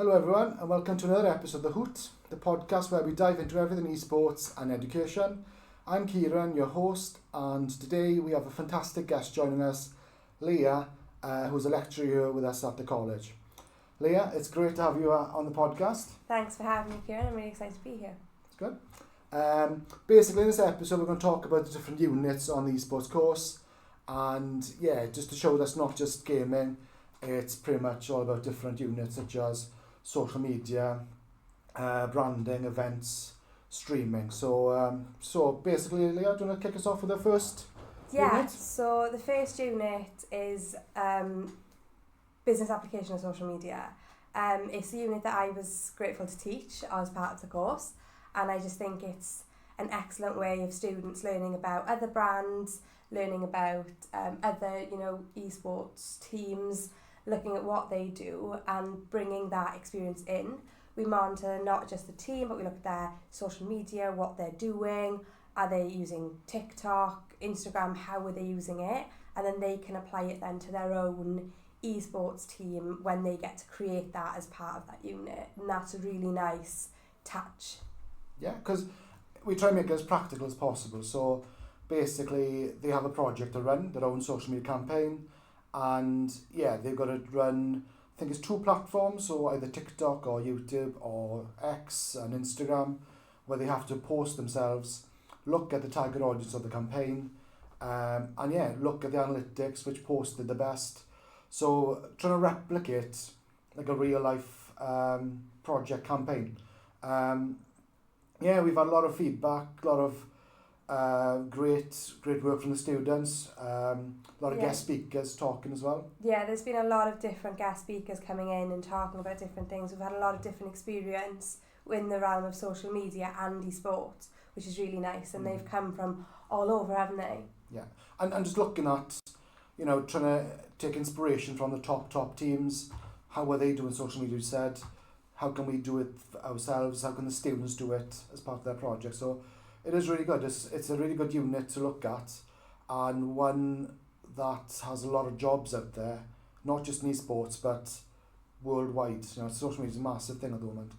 Hello everyone and welcome to another episode of the Hoot, the podcast where we dive into everything esports and education. I'm Kiran, your host, and today we have a fantastic guest joining us, Leah, who's a lecturer here with us at the college. Leah, it's great to have you on the podcast. Thanks for having me, Kiran. I'm really excited to be here. It's good. Basically in this episode we're going to talk about the different units on the esports course, and just to show that's not just gaming, it's pretty much all about different units such as social media, branding, events, streaming. So basically, Leah, do you want to kick us off with the first unit? So the first unit is business application of social media. It's the unit that I was grateful to teach as part of the course, and I just think it's an excellent way of students learning about other brands, learning about other esports teams, looking at what they do and bringing that experience in. We monitor not just the team, but we look at their social media, what they're doing, are they using TikTok, Instagram, how are they using it, and then they can apply it then to their own esports team when they get to create that as part of that unit, and that's a really nice touch. Yeah, because we try and make it as practical as possible. So basically they have a project to run, their own social media campaign, and they've got to run, I think it's 2 platforms, so either TikTok or YouTube or X and Instagram, where they have to post themselves, look at the target audience of the campaign, and look at the analytics, which posted the best. So trying to replicate like a real life project campaign. We've had a lot of feedback, a lot of great work from the students, a lot of guest speakers talking as well. Yeah, there's been a lot of different guest speakers coming in and talking about different things. We've had a lot of different experience in the realm of social media and esports, which is really nice, and they've come from all over, haven't they? Yeah, and just looking at, trying to take inspiration from the top teams. How are they doing social media, you said? How can we do it ourselves? How can the students do it as part of their project? So it is really good. It's a really good unit to look at, and one that has a lot of jobs out there, not just in esports but worldwide. Social media is a massive thing at the moment.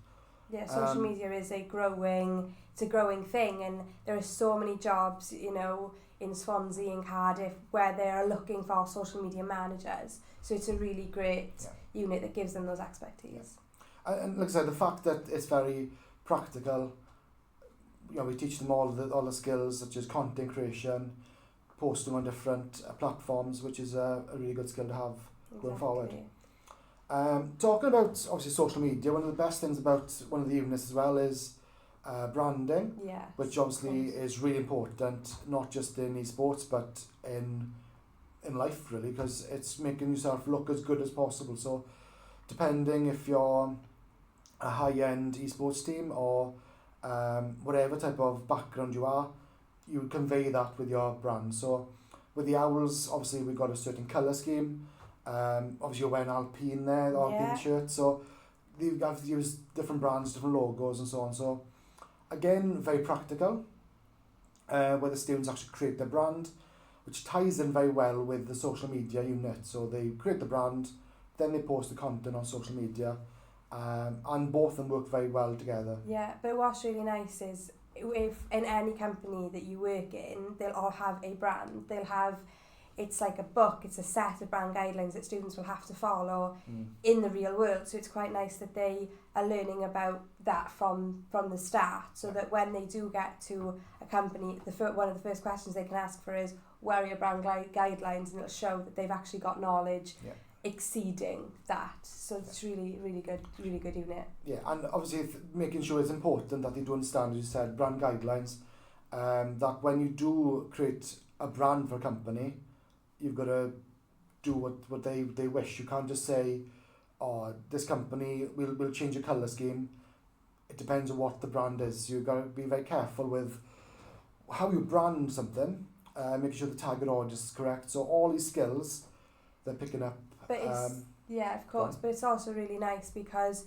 Yeah, social media is a growing thing, and there are so many jobs, in Swansea and Cardiff where they are looking for social media managers. So it's a really great unit that gives them those expertise. Yeah. And like I said, the fact that it's very practical. We teach them all the skills such as content creation, posting on different platforms, which is a really good skill to have going forward. Talking about obviously social media, one of the best things about one of the units as well is branding, which obviously is really important, not just in esports but in life really, because it's making yourself look as good as possible. So depending if you're a high-end esports team or whatever type of background you are, you convey that with your brand. So with the Owls, obviously we've got a certain colour scheme. Obviously you're wearing Alpine there, the Alpine shirt. So you have to use different brands, different logos and so on. So again, very practical, where the students actually create their brand, which ties in very well with the social media unit. So they create the brand, then they post the content on social media. And both of them work very well together. Yeah, but what's really nice is if in any company that you work in, they'll all have a brand. It's like a book, it's a set of brand guidelines that students will have to follow in the real world. So it's quite nice that they are learning about that from the start, so that when they do get to a company, one of the first questions they can ask for is, where are your brand guidelines? And it'll show that they've actually got knowledge exceeding that. So it's really good unit. Yeah, and obviously making sure it's important that they do understand, as you said, brand guidelines, that when you do create a brand for a company, you've got to do what they wish. You can't just say, this company will change a colour scheme. It depends on what the brand is. You've got to be very careful with how you brand something, making sure the target audience is correct. So all these skills they're picking up. But of course, but it's also really nice because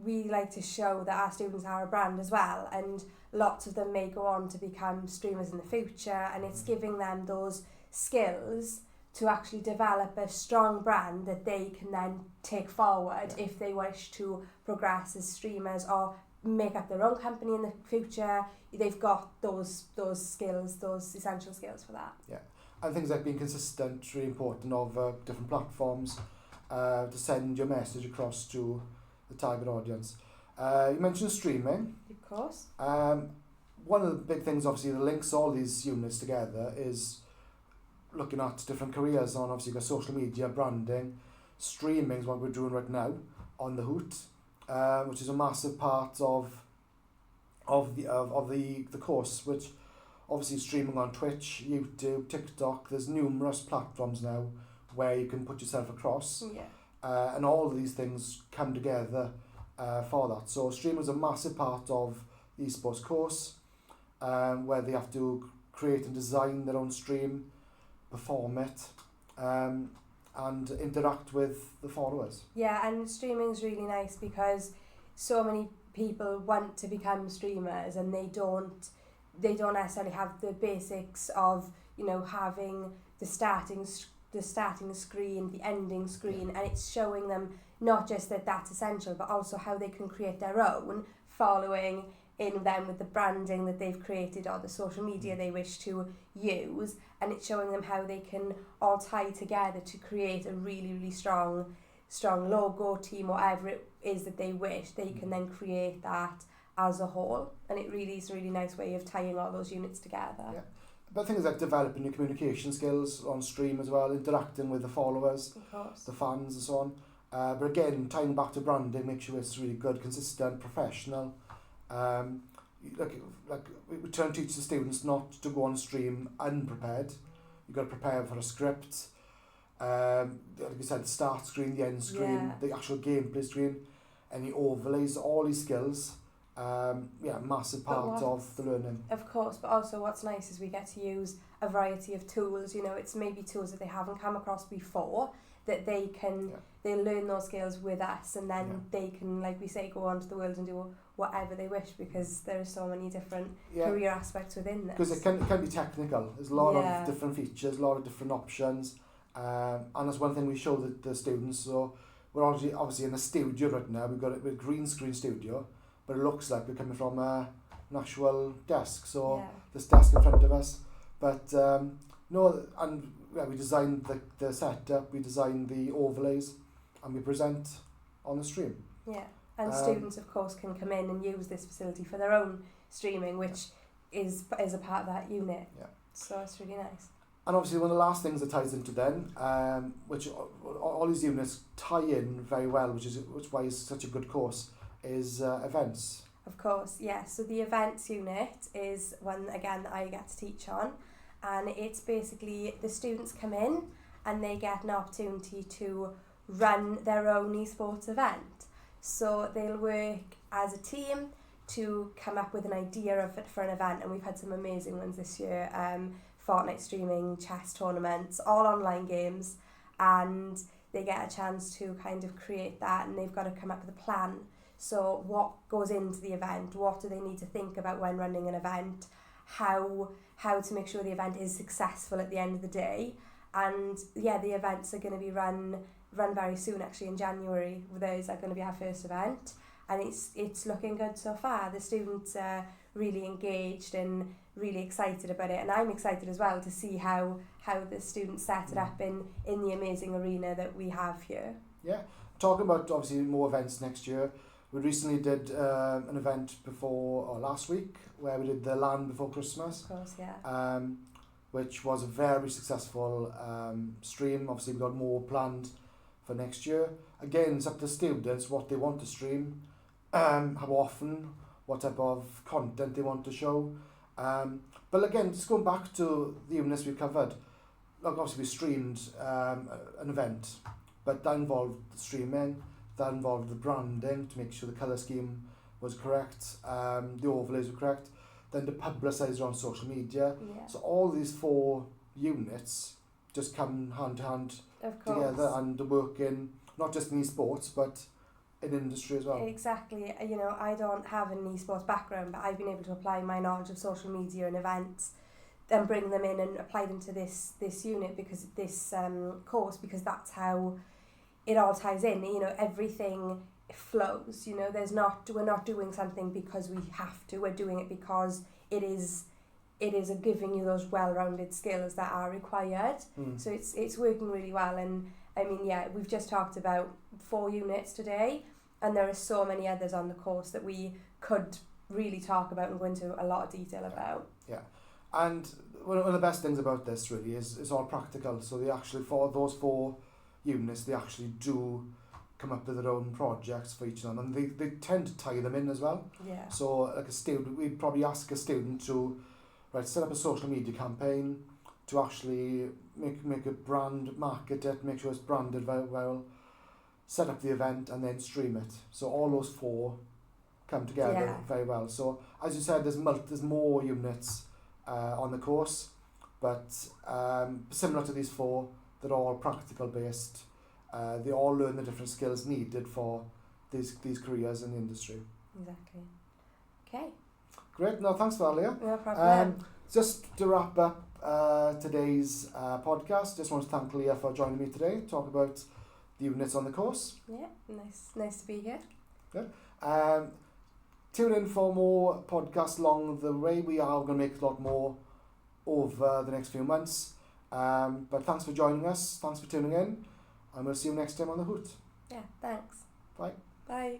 we like to show that our students are a brand as well, and lots of them may go on to become streamers in the future, and it's giving them those skills to actually develop a strong brand that they can then take forward if they wish to progress as streamers or make up their own company in the future. They've got those skills, those essential skills for that. Yeah, and things like being consistent, really important of different platforms to send your message across to the target audience. You mentioned streaming. Of course. One of the big things, obviously, that links all these units together is looking at different careers on, obviously, you've got social media, branding. Streaming is what we're doing right now on the Hoot, which is a massive part of the course, which obviously streaming on Twitch, YouTube, TikTok. There's numerous platforms now where you can put yourself across, and all of these things come together for that. So streaming is a massive part of the esports course, where they have to create and design their own stream, perform it, and interact with the followers. Yeah, and streaming's really nice because so many people want to become streamers and they don't necessarily have the basics of, you know, having the starting screen, the ending screen, and it's showing them not just that that's essential, but also how they can create their own following in them with the branding that they've created or the social media they wish to use, and it's showing them how they can all tie together to create a really, really strong logo, team, whatever it is that they wish. They can then create that as a whole, and it really is a really nice way of tying all those units together. Yeah. But things like developing your communication skills on stream as well, interacting with the followers, the fans and so on. But again, tying back to branding, make sure it's really good, consistent, professional. Like we try and teach the students not to go on stream unprepared. You've got to prepare for a script. Like you said, the start screen, the end screen, the actual gameplay screen, any overlays, all these skills. Massive part of the learning. Of course, but also what's nice is we get to use a variety of tools. You know, it's maybe tools that they haven't come across before that they can they learn those skills with us, and then they can, like we say, go on to the world and do whatever they wish, because there are so many different career aspects within this. Because it can be technical. There's a lot of different features, a lot of different options, and that's one thing we show the students. So we're obviously in a studio right now. We've got a green screen studio, but it looks like we're coming from an actual desk. So this desk in front of us, but we designed the setup, we designed the overlays, and we present on the stream. Yeah, and students, of course, can come in and use this facility for their own streaming, which is a part of that unit. Yeah. So it's really nice. And obviously one of the last things that ties into then, which all these units tie in very well, which why it's such a good course, is events. Of course, yeah. So the events unit is one, again, that I get to teach on. And it's basically the students come in and they get an opportunity to run their own esports event. So they'll work as a team to come up with an idea of it for an event, and we've had some amazing ones this year. Fortnite streaming, chess tournaments, all online games, and they get a chance to kind of create that, and they've got to come up with a plan. So what goes into the event, what do they need to think about when running an event, how to make sure the event is successful at the end of the day. And the events are going to be run very soon, actually in January. Those are going to be our first event, and it's looking good so far. The students are really engaged and really excited about it, and I'm excited as well to see how the students set it up in the amazing arena that we have here. Yeah, talking about obviously more events next year. We recently did an event last week where we did the Land Before Christmas. Of course, yeah. Which was a very successful stream. Obviously, we've got more planned for next year. Again, it's up to students what they want to stream, how often, what type of content they want to show. But again, just going back to the units we covered, like obviously we streamed an event, but that involved streaming. That involved the branding to make sure the colour scheme was correct, the overlays were correct, then to publicise on social media. Yeah. So all these 4 units just come hand to hand together and work in, not just in esports, but in industry as well. Exactly. You know, I don't have an esports background, but I've been able to apply my knowledge of social media and events then bring them in and apply them to this unit, because this course, because that's how it all ties in. You know, everything flows. You know, we're not doing something because we have to. We're doing it because it is giving you those well-rounded skills that are required. So it's working really well. And I mean, yeah, we've just talked about 4 units today, and there are so many others on the course that we could really talk about and go into a lot of detail about. Yeah, and one of the best things about this really is it's all practical. So they actually, for those 4 units, they actually do come up with their own projects for each of them, and they tend to tie them in as well. Yeah. So like a student, we'd probably ask a student to set up a social media campaign, to actually make a brand, market it, make sure it's branded very well, set up the event, and then stream it. So all those 4 come together very well. So as you said, there's more units on the course, but similar to these 4, they're all practical based. They all learn the different skills needed for these careers in the industry. Exactly. Okay. Great. No, thanks for that, Leah. No problem. Just to wrap up today's podcast, just want to thank Leah for joining me today to talk about the units on the course. Yeah, nice to be here. Yeah. Tune in for more podcasts along the way. We are going to make a lot more over the next few months. But thanks for joining us. Thanks for tuning in. And we'll see you next time on The Hoot. Yeah, thanks. Bye. Bye.